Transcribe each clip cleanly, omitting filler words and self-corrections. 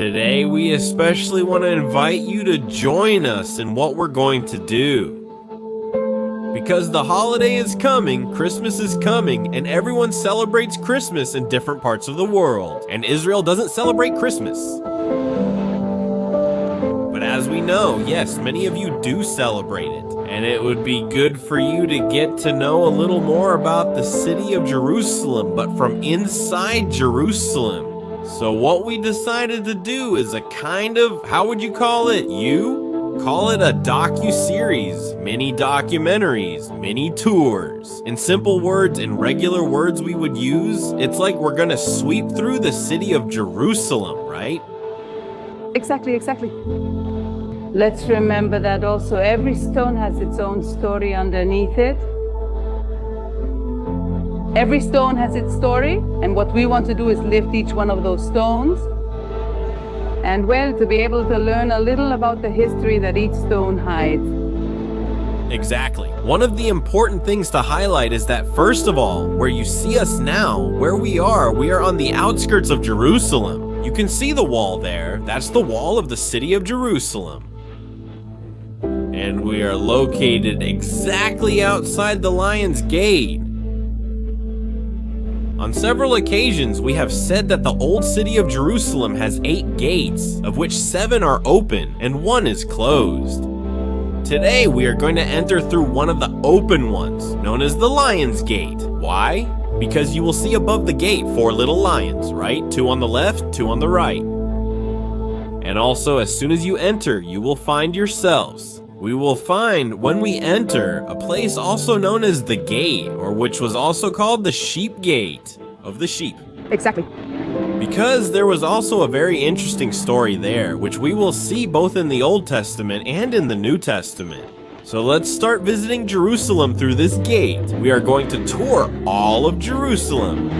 Today we especially want to invite you to join us in what we're going to do. Because the holiday is coming, Christmas is coming, and everyone celebrates Christmas in different parts of the world. And Israel doesn't celebrate Christmas. But as we know, yes, many of you do celebrate it. And it would be good for you to get to know a little more about the city of Jerusalem, but from inside Jerusalem. So what we decided to do is a kind of, how would you call it? Call it a docu-series, mini documentaries, mini tours. In simple words, in regular words we would use, it's like we're gonna sweep through the city of Jerusalem, right? Exactly. Let's remember that also every stone has its own story underneath it. Every stone has its story, and what we want to do is lift each one of those stones. And well, to be able to learn a little about the history that each stone hides. Exactly. One of the important things to highlight is that, first of all, where you see us now, where we are on the outskirts of Jerusalem. You can see the wall there. That's the wall of the city of Jerusalem. And we are located exactly outside the Lion's Gate. On several occasions, we have said that the old city of Jerusalem has 8 gates, of which 7 are open and 1 is closed. Today, we are going to enter through one of the open ones, known as the Lion's Gate. Why? Because you will see above the gate 4 little lions, right? 2 on the left, 2 on the right. And also, as soon as you enter, you will find yourselves. We will find, when we enter, a place also known as the Gate, or which was also called the Sheep Gate, of the sheep. Exactly. Because there was also a very interesting story there, which we will see both in the Old Testament and in the New Testament. So let's start visiting Jerusalem through this gate. We are going to tour all of Jerusalem.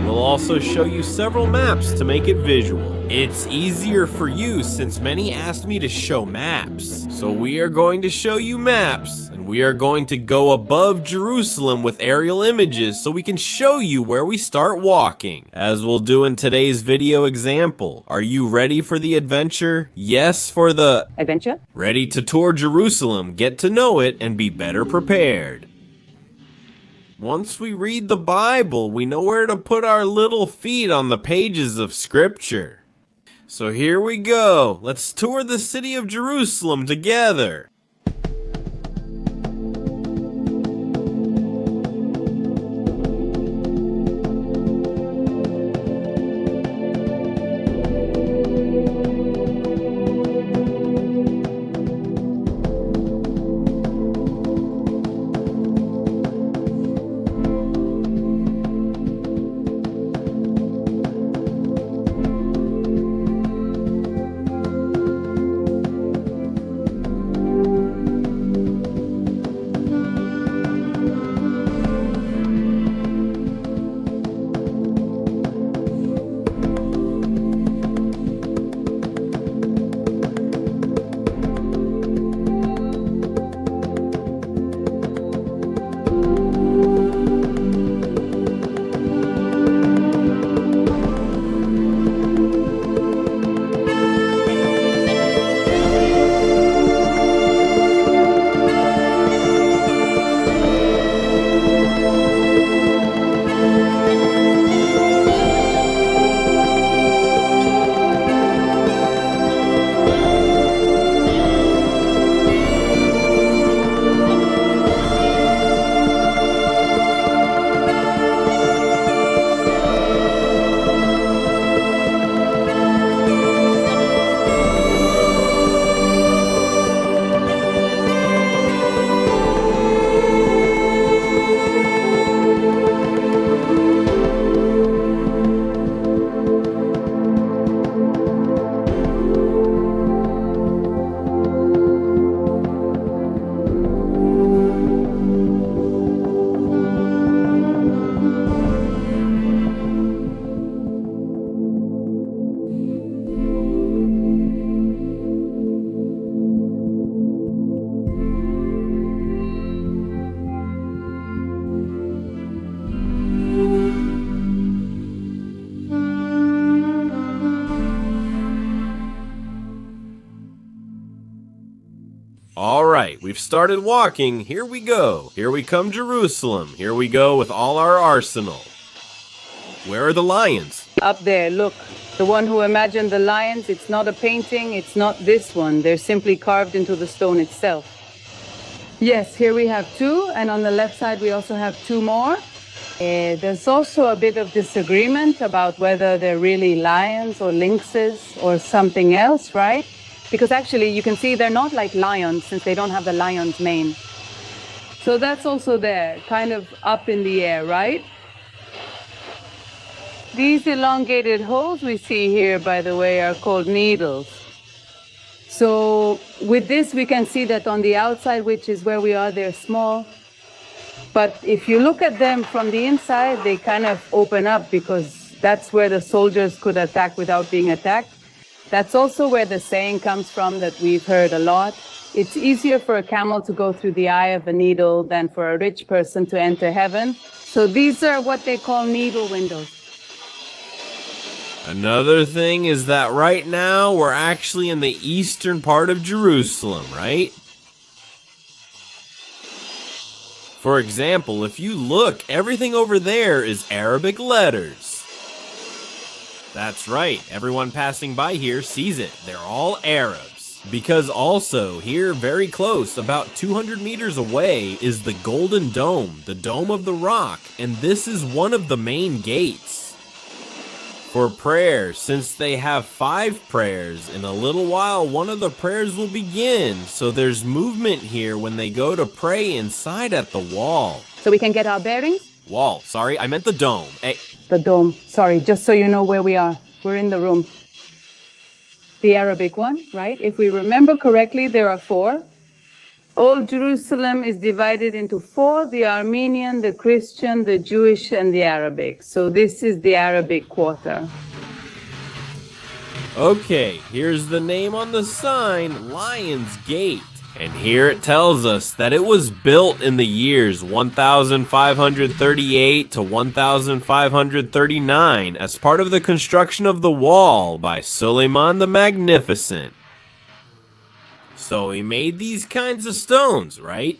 We'll also show you several maps to make it visual. It's easier for you since many asked me to show maps. So we are going to show you maps, and we are going to go above Jerusalem with aerial images so we can show you where we start walking, as we'll do in today's video example. Are you ready for the adventure? Yes for the adventure? Ready to tour Jerusalem, get to know it, and be better prepared. Once we read the Bible, we know where to put our little feet on the pages of Scripture. So here we go. Let's tour the city of Jerusalem together. We've started walking. Here we go. Here we come, Jerusalem. Here we go with all our arsenal. Where are the lions? Up there, look. The one who imagined the lions, it's not a painting, it's not this one. They're simply carved into the stone itself. Yes, here we have two, and on the left side we also have two more. There's also a bit of disagreement about whether they're really lions or lynxes or something else, right? Because actually you can see they're not like lions since they don't have the lion's mane. So that's also there, kind of up in the air, right? These elongated holes we see here, by the way, are called needles. So with this we can see that on the outside, which is where we are, they're small. But if you look at them from the inside, they kind of open up because that's where the soldiers could attack without being attacked. That's also where the saying comes from that we've heard a lot. It's easier for a camel to go through the eye of a needle than for a rich person to enter heaven. So these are what they call needle windows. Another thing is that right now we're actually in the eastern part of Jerusalem, right? For example, if you look, everything over there is Arabic letters. That's right, everyone passing by here sees it. They're all Arabs. Because also, here very close, about 200 meters away, is the Golden Dome, the Dome of the Rock, and this is one of the main gates for prayer. Since they have 5 prayers, in a little while one of the prayers will begin. So there's movement here when they go to pray inside at the wall. So we can get our bearings? Wall, sorry, I meant the dome. Hey. The dome, sorry, just so you know where we are. We're in the room. The Arabic one, right? If we remember correctly, there are 4. Old Jerusalem is divided into 4, the Armenian, the Christian, the Jewish, and the Arabic. So this is the Arabic quarter. Okay, here's the name on the sign, Lion's Gate. And here it tells us that it was built in the years 1538 to 1539 as part of the construction of the wall by Suleiman the Magnificent. So he made these kinds of stones, right?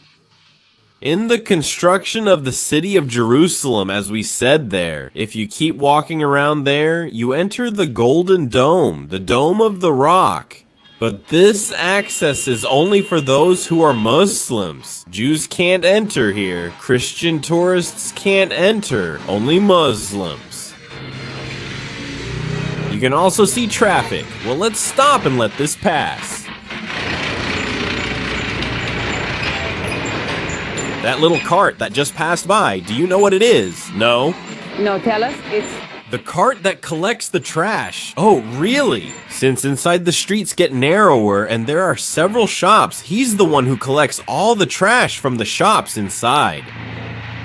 In the construction of the city of Jerusalem, as we said there, if you keep walking around there, you enter the Golden Dome, the Dome of the Rock. But this access is only for those who are Muslims. Jews can't enter here. Christian tourists can't enter. Only Muslims. You can also see traffic. Well, let's stop and let this pass. That little cart that just passed by, do you know what it is? No? No, tell us. It's the cart that collects the trash. Oh, really? Since inside the streets get narrower and there are several shops, he's the one who collects all the trash from the shops inside.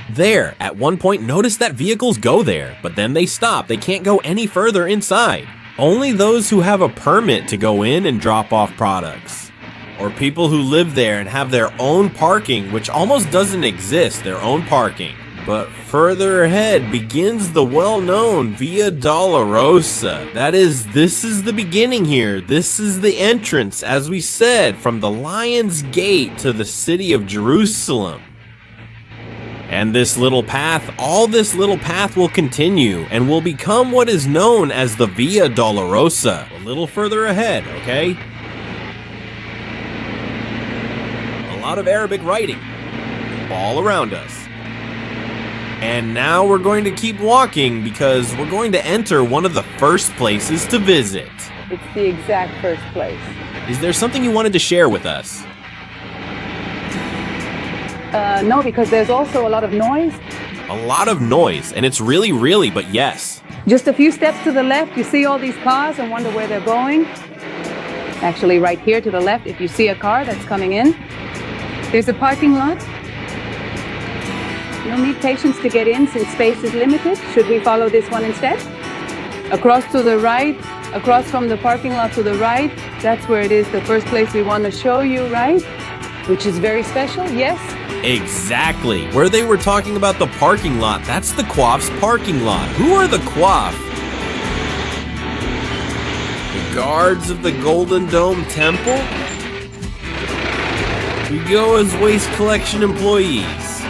There, at one point, notice that vehicles go there, but then they stop. They can't go any further inside. Only those who have a permit to go in and drop off products. Or people who live there and have their own parking, which almost doesn't exist, their own parking. But further ahead begins the well-known Via Dolorosa. That is, this is the beginning here. This is the entrance, as we said, from the Lion's Gate to the city of Jerusalem. And this little path, all this little path will continue and will become what is known as the Via Dolorosa. A little further ahead, okay? A lot of Arabic writing all around us. And now we're going to keep walking because we're going to enter one of the first places to visit. It's the exact first place. Is there something you wanted to share with us? No, because there's also a lot of noise. A lot of noise, and it's really, but yes. Just a few steps to the left, you see all these cars and wonder where they're going. Actually, right here to the left, if you see a car that's coming in, there's a parking lot. You'll need patience to get in since space is limited. Should we follow this one instead? Across to the right, across from the parking lot to the right, that's where it is, the first place we want to show you, right? Which is very special, yes? Exactly. Where they were talking about the parking lot, that's the Quaff's parking lot. Who are the Quaff? The guards of the Golden Dome Temple? we go as waste collection employees.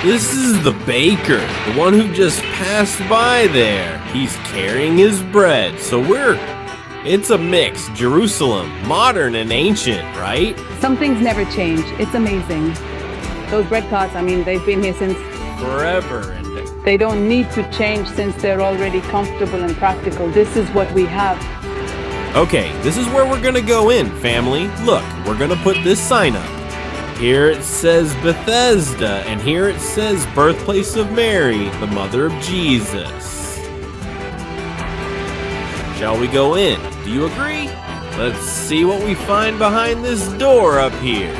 This is the baker, the one who just passed by there. He's carrying his bread, so it's a mix, Jerusalem, modern and ancient, right? Some things never change. It's amazing. Those bread carts, I mean, they've been here since forever. And they don't need to change since they're already comfortable and practical. This is what we have. Okay, this is where we're gonna go in, family. Look, we're gonna put this sign up. Here it says Bethesda, and here it says Birthplace of Mary, the mother of Jesus. Shall we go in? Do you agree? Let's see what we find behind this door up here.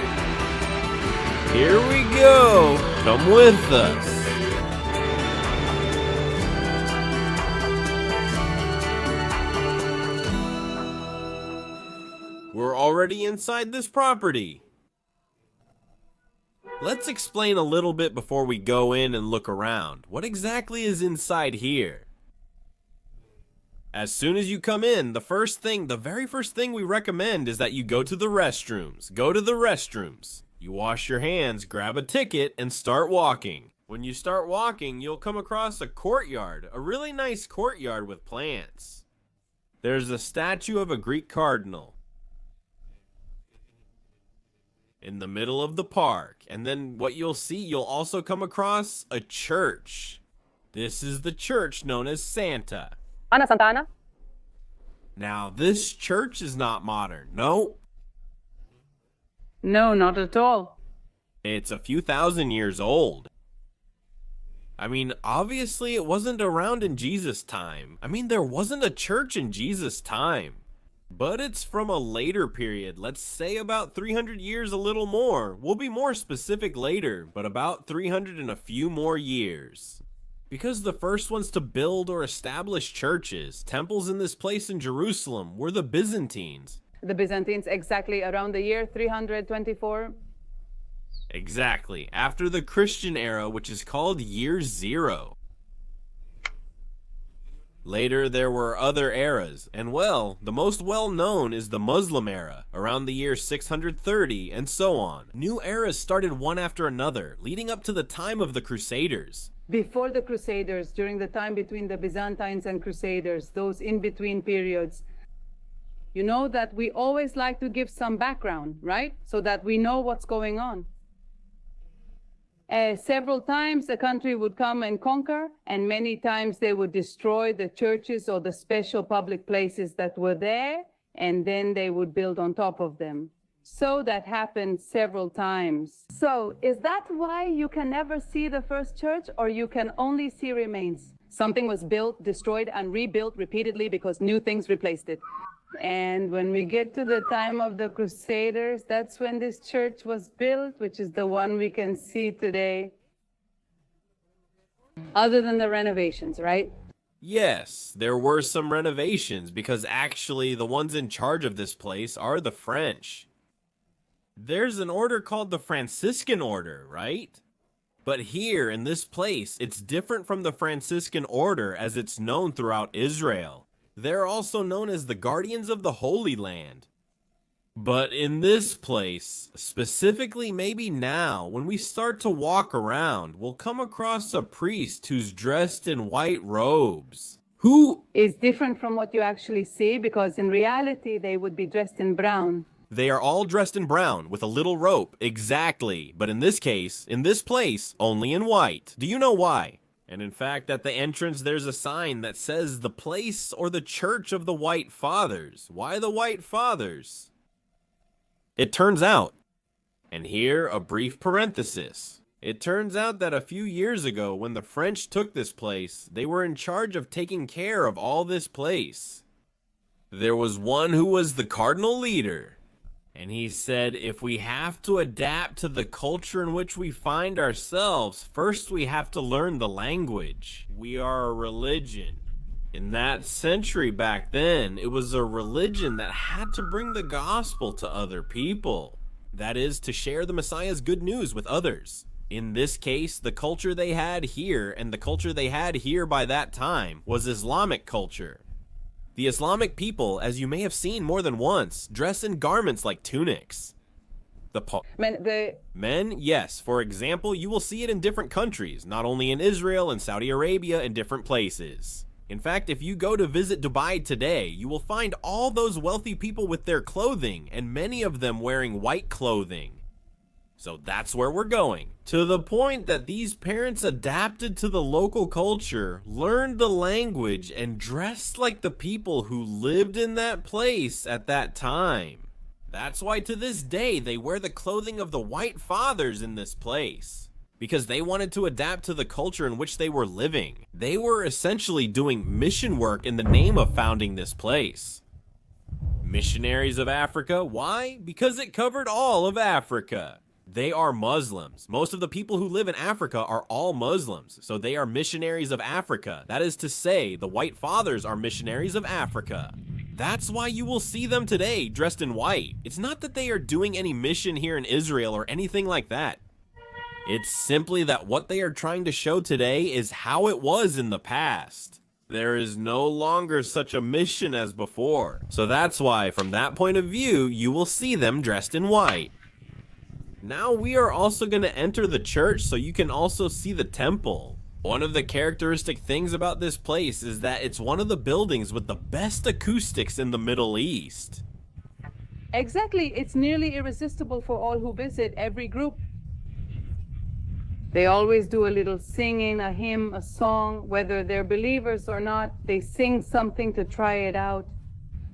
Here we go. Come with us. We're already inside this property. Let's explain a little bit before we go in and look around. What exactly is inside here? As soon as you come in, the very first thing we recommend is that you go to the restrooms. Go to the restrooms. You wash your hands, grab a ticket, and start walking. When you start walking, you'll come across a courtyard, a really nice courtyard with plants. There's a statue of a Greek cardinal in the middle of the park. And then what you'll see, you'll also come across a church. This is the church known as Santa. Ana Santana? Now, this church is not modern. No. No, not at all. It's a few thousand years old. I mean, obviously it wasn't around in Jesus' time. I mean, there wasn't a church in Jesus' time. But it's from a later period, let's say about 300 years, a little more. We'll be more specific later, but about 300 and a few more years. Because the first ones to build or establish churches, temples in this place in Jerusalem, were the Byzantines. The Byzantines, exactly around the year 324. Exactly, after the Christian era, which is called Year Zero. Later, there were other eras, and well, the most well-known is the Muslim era, around the year 630, and so on. New eras started one after another, leading up to the time of the Crusaders. Before the Crusaders, during the time between the Byzantines and Crusaders, those in-between periods, you know that we always like to give some background, right? So that we know what's going on. Several times a country would come and conquer, and many times they would destroy the churches or the special public places that were there, and then they would build on top of them. So that happened several times. So is that why you can never see the first church, or you can only see remains? Something was built, destroyed, and rebuilt repeatedly because new things replaced it. And when we get to the time of the Crusaders, that's when this church was built, which is the one we can see today. Other than the renovations, right? Yes, there were some renovations because actually the ones in charge of this place are the French. There's an order called the Franciscan order, right? But here in this place, it's different from the Franciscan order as it's known throughout Israel. They're also known as the Guardians of the Holy Land. But in this place, specifically maybe now, when we start to walk around, we'll come across a priest who's dressed in white robes. Who is different from what you actually see, because in reality, they would be dressed in brown. They are all dressed in brown with a little rope, exactly. But in this case, in this place, only in white. Do you know why? And in fact, at the entrance, there's a sign that says the place or the church of the White Fathers. Why the White Fathers? It turns out, and here a brief parenthesis, it turns out that a few years ago when the French took this place, they were in charge of taking care of all this place. There was one who was the cardinal leader. And he said, if we have to adapt to the culture in which we find ourselves, first we have to learn the language. We are a religion. In that century back then, it was a religion that had to bring the gospel to other people. That is, to share the Messiah's good news with others. In this case, the culture they had here and the culture they had here by that time was Islamic culture. The Islamic people, as you may have seen more than once, dress in garments like tunics. Men, yes. For example, you will see it in different countries, not only in Israel and Saudi Arabia and different places. In fact, if you go to visit Dubai today, you will find all those wealthy people with their clothing, and many of them wearing white clothing. So that's where we're going. To the point that these parents adapted to the local culture, learned the language, and dressed like the people who lived in that place at that time. That's why to this day they wear the clothing of the white fathers in this place. Because they wanted to adapt to the culture in which they were living. They were essentially doing mission work in the name of founding this place. Missionaries of Africa, why? Because it covered all of Africa. They are Muslims. Most of the people who live in Africa are all Muslims, so they are missionaries of Africa. That is to say, the white fathers are missionaries of Africa. That's why you will see them today dressed in white. It's not that they are doing any mission here in Israel or anything like that. It's simply that what they are trying to show today is how it was in the past. There is no longer such a mission as before. So that's why, from that point of view, you will see them dressed in white. Now we are also going to enter the church so you can also see the temple. One of the characteristic things about this place is that it's one of the buildings with the best acoustics in the Middle East. Exactly. It's nearly irresistible for all who visit, every group. They always do a little singing, a hymn, a song, whether they're believers or not. They sing something to try it out.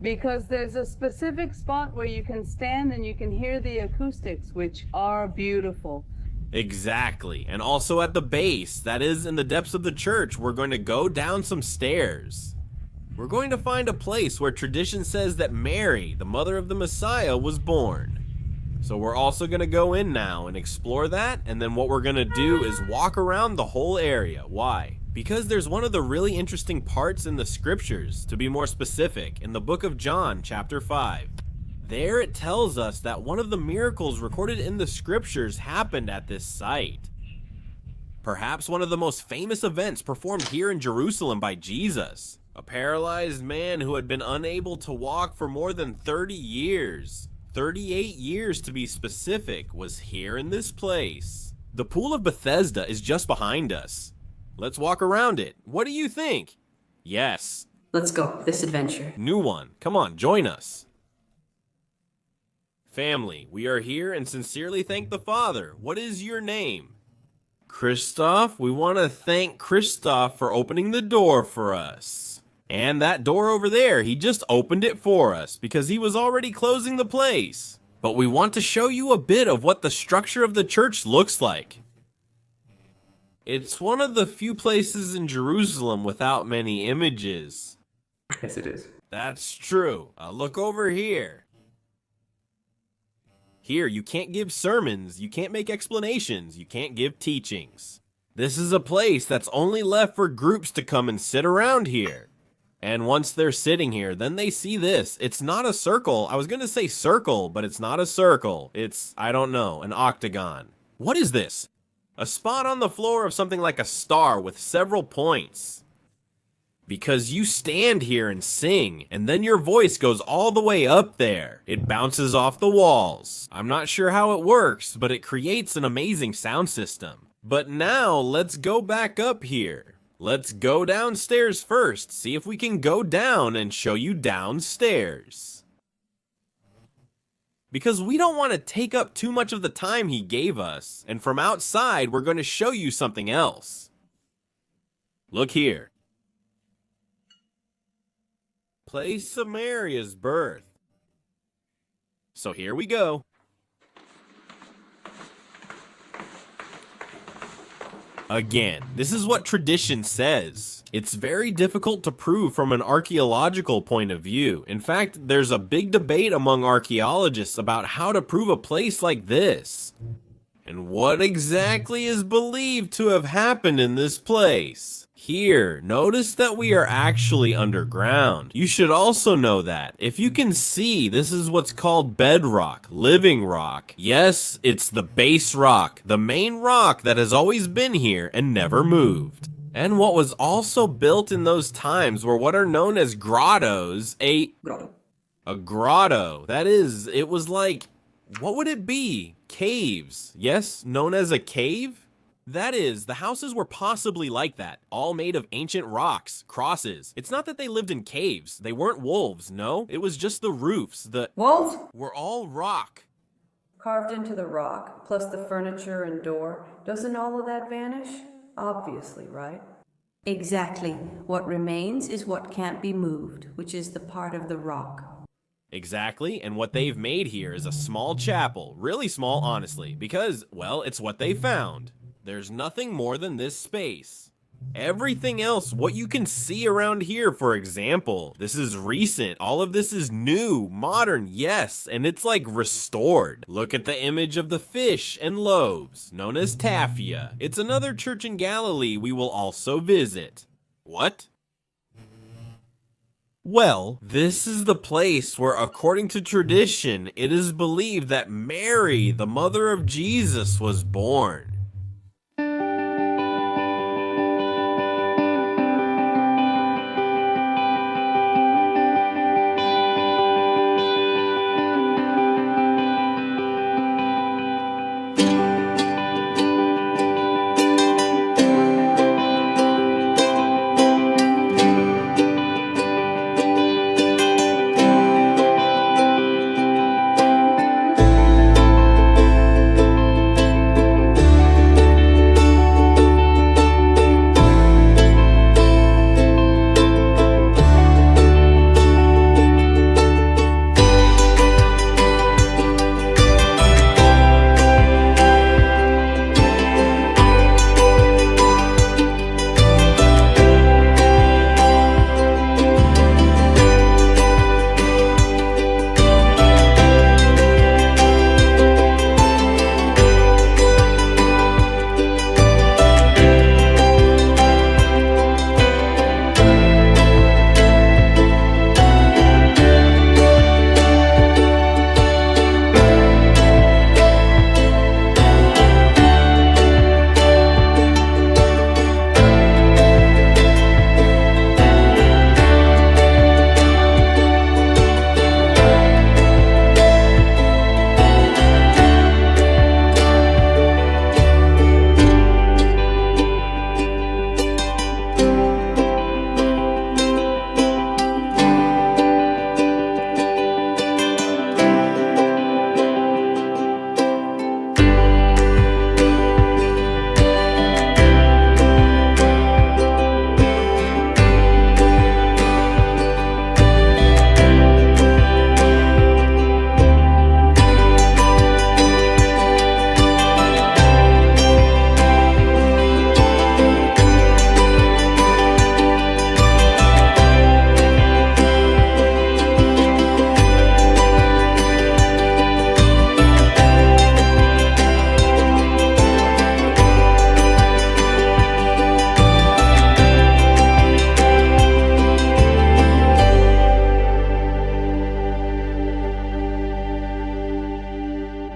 Because there's a specific spot where you can stand and you can hear the acoustics, which are beautiful. Exactly. And also at the base, that is in the depths of the church, we're going to go down some stairs. We're going to find a place where tradition says that Mary, the mother of the Messiah, was born. So we're also going to go in now and explore that, and then what we're going to do is walk around the whole area. Why? Because there's one of the really interesting parts in the scriptures, to be more specific, in the book of John, chapter 5. There it tells us that one of the miracles recorded in the scriptures happened at this site. Perhaps one of the most famous events performed here in Jerusalem by Jesus. A paralyzed man who had been unable to walk for more than 30 years. 38 years to be specific, was here in this place. The pool of Bethesda is just behind us. Let's walk around it. What do you think? Yes. Let's go, this adventure. New one. Come on, join us. Family, we are here and sincerely thank the Father. What is your name? Christoph. We want to thank Christoph for opening the door for us. And that door over there, he just opened it for us because he was already closing the place. But we want to show you a bit of what the structure of the church looks like. It's one of the few places in Jerusalem without many images. Yes, it is. That's true. Look over here. Here, you can't give sermons, you can't make explanations, you can't give teachings. This is a place that's only left for groups to come and sit around here. And once they're sitting here, then they see this. It's not a circle. I was going to say circle, but it's not a circle. It's, I don't know, an octagon. What is this? A spot on the floor of something like a star with several points. Because you stand here and sing, and then your voice goes all the way up there. It bounces off the walls. I'm not sure how it works, but it creates an amazing sound system. But now, let's go back up here. Let's go downstairs first, see if we can go down and show you downstairs. Because we don't want to take up too much of the time he gave us, and from outside we're going to show you something else. Look here. Place of Mary's birth. So here we go. Again, this is what tradition says. It's very difficult to prove from an archaeological point of view. In fact, there's a big debate among archaeologists about how to prove a place like this. And what exactly is believed to have happened in this place? Here, notice that we are actually underground. You should also know that. If you can see, this is what's called bedrock, living rock. Yes, it's the base rock, the main rock that has always been here and never moved. And what was also built in those times were what are known as grottos. Grotto. A grotto. That is, it was like, what would it be? Caves. Yes, known as a cave? That is, the houses were possibly like that, all made of ancient rocks, crosses. It's not that they lived in caves. They weren't wolves, no. It was just the roofs, Walls? were all rock. Carved into the rock, plus the furniture and door. Doesn't all of that vanish? Obviously, right? Exactly. What remains is what can't be moved, which is the part of the rock. Exactly, and what they've made here is a small chapel. Really small, honestly, because, well, it's what they found. There's nothing more than this space. Everything else, what you can see around here, for example, this is recent. All of this is new, modern, yes, and it's like restored. Look at the image of the fish and loaves, known as Tafia. It's another church in Galilee we will also visit. What? Well, this is the place where, according to tradition, it is believed that Mary, the mother of Jesus, was born.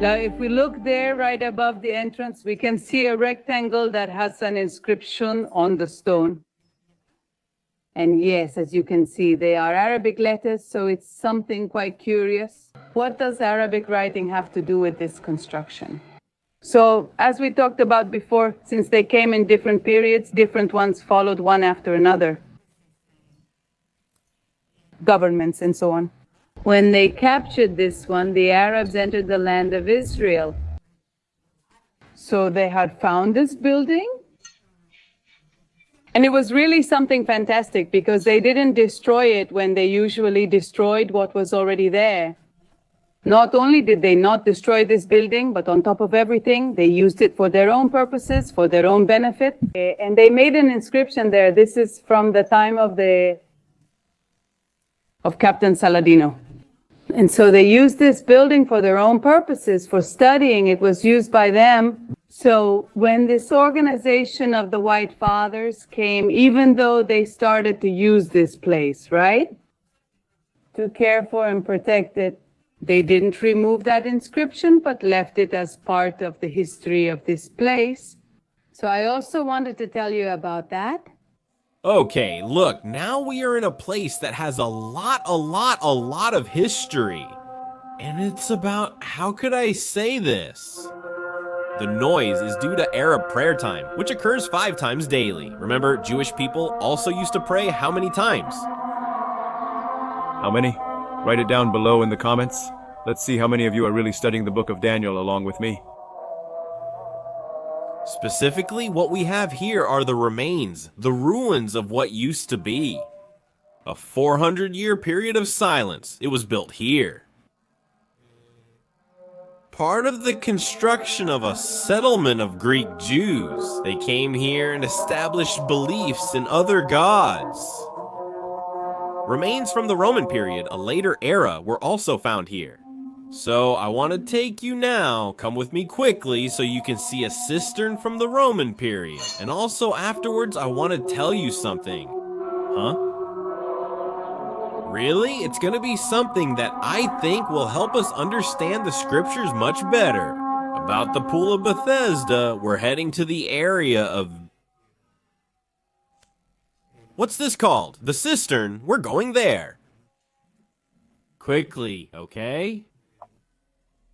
Now, if we look there right above the entrance, we can see a rectangle that has an inscription on the stone. And yes, as you can see, they are Arabic letters, so it's something quite curious. What does Arabic writing have to do with this construction? So, as we talked about before, since they came in different periods, different ones followed one after another. Governments and so on. When they captured this one, the Arabs entered the land of Israel. So they had found this building. And it was really something fantastic because they didn't destroy it when they usually destroyed what was already there. Not only did they not destroy this building, but on top of everything, they used it for their own purposes, for their own benefit. And they made an inscription there. This is from the time of Captain Saladino. And so they used this building for their own purposes, for studying. It was used by them. So when this organization of the White Fathers came, even though they started to use this place, right, to care for and protect it, they didn't remove that inscription, but left it as part of the history of this place. So I also wanted to tell you about that. Okay, look, now we are in a place that has a lot of history. And it's about, how could I say this? The noise is due to Arab prayer time, which occurs 5 times daily. Remember, Jewish people also used to pray how many times? How many? Write it down below in the comments. Let's see how many of you are really studying the book of Daniel along with me. Specifically, what we have here are the remains, the ruins of what used to be. A 400-year period of silence. It was built here. Part of the construction of a settlement of Greek Jews. They came here and established beliefs in other gods. Remains from the Roman period, a later era, were also found here. So I want to take you now, come with me quickly so you can see a cistern from the Roman period. And also afterwards I want to tell you something. Huh? Really? It's gonna be something that I think will help us understand the scriptures much better. About the Pool of Bethesda, we're heading to the area of... What's this called? The cistern. We're going there. Quickly, okay?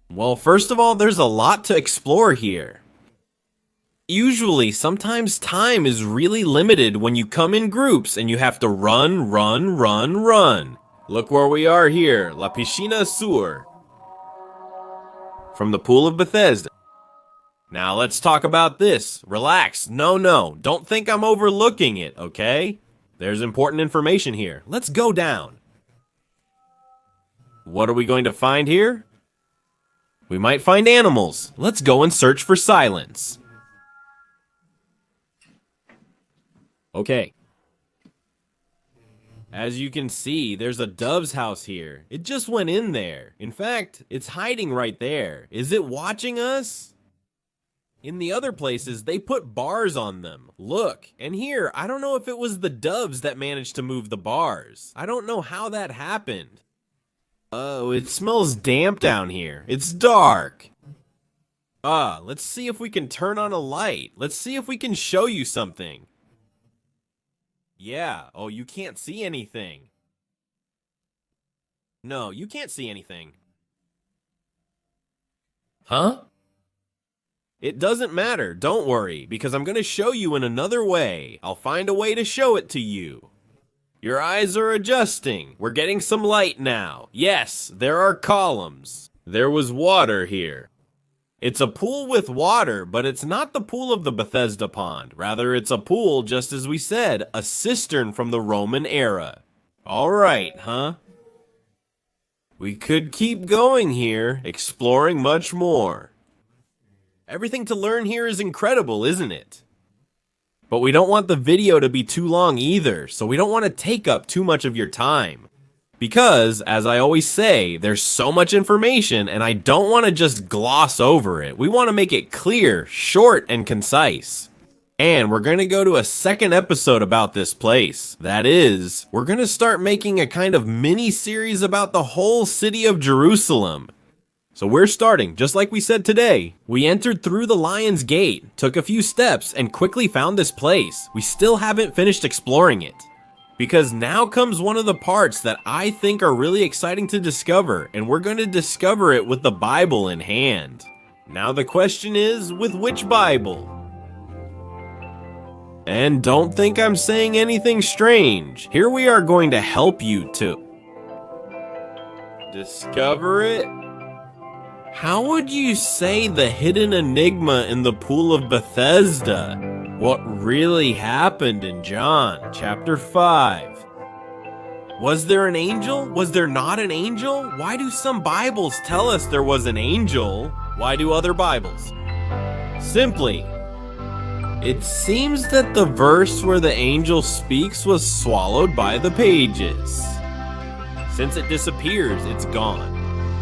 Well, first of all, there's a lot to explore here. Usually, sometimes time is really limited when you come in groups and you have to run. Look where we are here, La Piscina Sur. From the Pool of Bethesda. Now let's talk about this. Relax. No, don't think I'm overlooking it, okay? There's important information here. Let's go down. What are we going to find here? We might find animals. Let's go and search for silence. Okay. As you can see, there's a dove's house here. It just went in there. In fact, it's hiding right there. Is it watching us? In the other places, they put bars on them. Look, and here, I don't know if it was the doves that managed to move the bars. I don't know how that happened. Oh, it smells damp down here. It's dark. Let's see if we can turn on a light. Let's see if we can show you something. Yeah, oh, you can't see anything. No, you can't see anything. Huh? It doesn't matter, don't worry, because I'm gonna show you in another way. I'll find a way to show it to you. Your eyes are adjusting. We're getting some light now. Yes, there are columns. There was water here. It's a pool with water, but it's not the pool of the Bethesda pond. Rather, it's a pool, just as we said, a cistern from the Roman era. All right, huh? We could keep going here, exploring much more. Everything to learn here is incredible, isn't it? But we don't want the video to be too long either, so we don't want to take up too much of your time. Because, as I always say, there's so much information and I don't want to just gloss over it. We want to make it clear, short, and concise. And we're going to go to a second episode about this place. That is, we're going to start making a kind of mini-series about the whole city of Jerusalem. So we're starting, just like we said today. We entered through the Lion's Gate, took a few steps, and quickly found this place. We still haven't finished exploring it. Because now comes one of the parts that I think are really exciting to discover, and we're going to discover it with the Bible in hand. Now the question is, with which Bible? And don't think I'm saying anything strange. Here we are going to help you to discover it. How would you say the hidden enigma in the Pool of Bethesda? What really happened in John chapter 5? Was there an angel? Was there not an angel? Why do some Bibles tell us there was an angel? Why do other Bibles? Simply, it seems that the verse where the angel speaks was swallowed by the pages. Since it disappears, it's gone.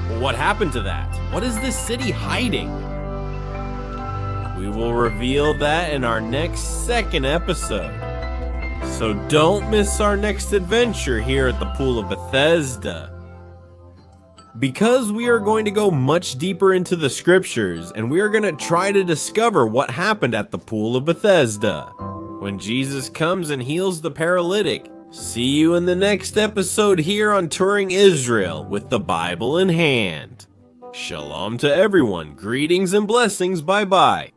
Well, what happened to that? What is this city hiding? We will reveal that in our next second episode. So don't miss our next adventure here at the Pool of Bethesda. because we are going to go much deeper into the scriptures and we are going to try to discover what happened at the pool of Bethesda when Jesus comes and heals the paralytic. See you in the next episode here on Touring Israel with the Bible in hand. Shalom to everyone. Greetings and blessings. Bye-bye.